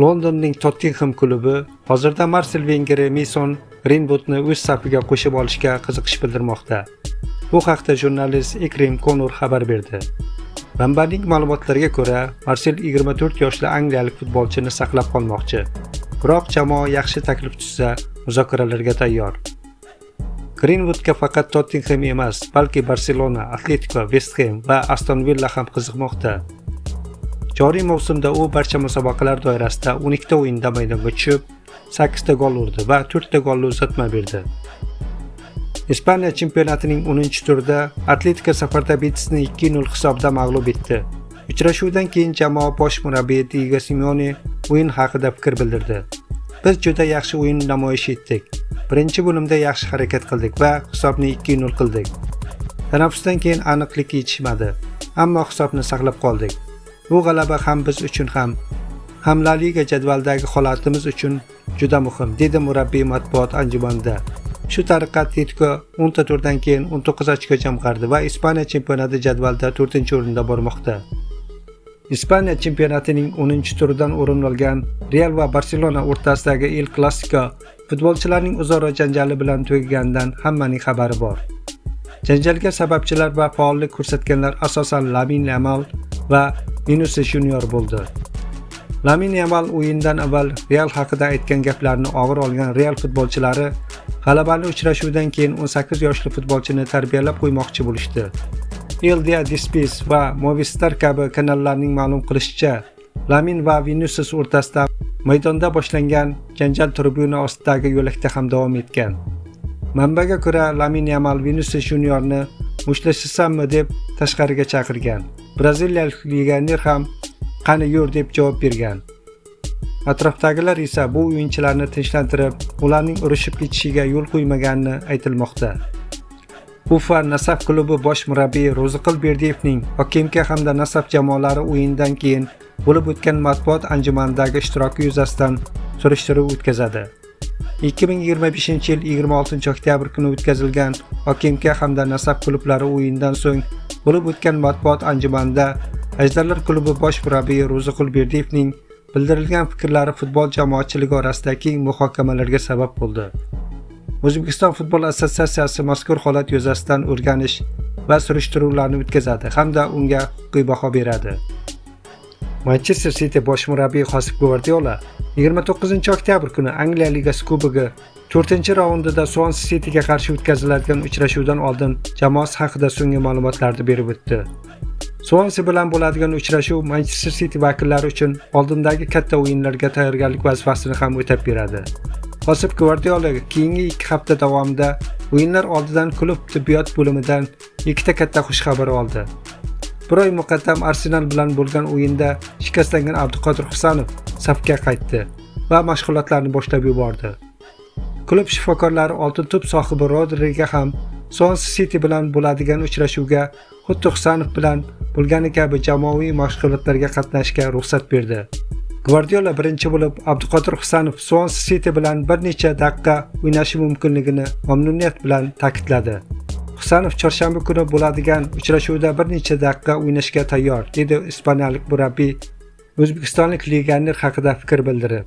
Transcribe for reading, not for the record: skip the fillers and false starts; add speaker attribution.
Speaker 1: Londonning Tottenham klubi hozirda Arsene Wenger Mason Greenwoodni o'z safiga qo'shib olishga qiziqish bildirmoqda. Bu haqda jurnalist Ekrim Konur xabar berdi. Manbaning ma'lumotlariga ko'ra, Marcel 24 yoshli angliyalik futbolchini saqlab qolmoqchi. Biroq jamoa yaxshi taklif tushsa, muzokaralarga tayyor. Greenwoodga faqat Tottenham emas, balki Barcelona, Atletico, West Ham va Aston Villa ham qiziqmoqda. Joriy mavsumda u barcha musobaqalar doirasida 12 ta o'yinda maydonga tushib, 8 ta gol urdi va 4 ta golli uzatma berdi. Ispaniya chempionatining 10-turida Atletico safarda Betisni 2-0 hisobda mag'lub etdi. Uchrashuvdan keyin jamoa bosh murabbiyi Diego Simeone o'yin haqida fikr bildirdi. Biz juda yaxshi o'yin namoyish etdik. Birinchi bo'limda yaxshi harakat qildik va hisobni 2-0 qildik. Tanaffusdan keyin aniqlik yetishmadi, ammo hisobni saqlab qoldik. Bu g'alaba ham biz uchun ham La Liga jadvaldagi holatimiz uchun juda muhim, dedi murabbiy matbuot anjumanida. Shu tariqa Atletico 10 ta turdan keyin 19 ochko jamg'ardi va Ispaniya chempionati jadvalda 4-o'rinda bormoqda. Ispaniya chempionatining 10-turidan o'rin olgan Real va Barcelona o'rtasidagi El Clasico futbolchilarning o'zaro janjali bilan tugaganidan hammaning xabari bor. Janjalga sababchilar va faollik ko'rsatganlar asosan Lamine Yamal va Vinicius Junior bo'ldi. Lamine Yamal o'yindan avval Real haqida aytgan gaplarni og'ir olgan Real futbolchilari g'alabali uchrashuvdan keyin 18 yoshli futbolchini tarbiyalab qo'ymoqchi bo'lishdi. El Dia Despis va Movistar kabi kanallarning ma'lum qilishicha, Lamine va Vinicius o'rtasida maydonda boshlangan janjal tribuna ostidagi yo'lakda ham davom etgan. Manbaga ko'ra, Lamine Yamal Vinicius Juniorni mushtlashsanmi deb tashqariga chaqirgan. Braziliyalik legioner ham qani yur deb javob bergan. Atrofdagilar esa bu o'yinchilarni tinchlantirib, ularning urushib ketishiga yo'l qo'ymaganini aytilmoqda. Ufa Nasaf klubi bosh murabbiyi Ro'ziqul Berdiyevning Okimka hamda Nasaf jamoalari o'yindan keyin bo'lib o'tgan matbuot anjumanidagi ishtiroki yuzasidan surishtiruv o'tkazadi. 2025-yil 26 oktyabr kuni o'tkazilgan Okimka hamda Nasaf klublari o'yindan so'ng bo'lib o'tgan matbuot anjumanida Ajdarlar klubi bosh murabbiyi Ro'ziqul Berdiyevning bildirilgan fikrlari futbol jamoatchiligi orasida keng muhokamalarga sabab bo'ldi. O'zbekiston futbol assotsiatsiyasi mazkur holat yuzasidan o'rganish va surishtiruvlarni o'tkazadi hamda unga huquqiy baho beradi. Manchester City bosh murabbiyi Josep Guardiola 29 oktyabr kuni Angliya Ligasi Kubogi 4-raundida Swansea Cityga qarshi o'tkaziladigan uchrashuvdan oldin jamoasi haqida so'nggi ma'lumotlarni berib o'tdi. Swansea bilan bo'ladigan uchrashuv Manchester City vakillari uchun oldindagi katta o'yinlarga tayyorgarlik vazifasini ham o'tab beradi. Josep Guardiola keyingi 2 hafta davomida o'yinlar oldidan klub tibbiyot bo'limidan 2 ta katta xushxabar oldi. Bir oy muqaddam Arsenal bilan bo'lgan o'yinda shikastlangan Abduqodir Husanov safga qaytdi va mashg'ulotlarni boshlab yubordi. Klub shifokorlari oltin to'p sohibi Rodriga ham Swansea City bilan bo'ladigan uchrashuvga xuddi Husanov bilan bo'lgani kabi jamoaviy mashg'ulotlarga qatnashga ruxsat berdi. Guardiola birinchi bo'lib Abduqodir Husanov Swansea City bilan bir necha daqiqa o'ynashi mumkinligini mamnuniyat bilan ta'kidladi. Husanov chorshanba kuni bo'ladigan uchrashuvda bir necha daqiqa o'ynashga tayyor, dedi ispaniyalik murabbiy O'zbekistonlik legioner haqida fikr bildirib.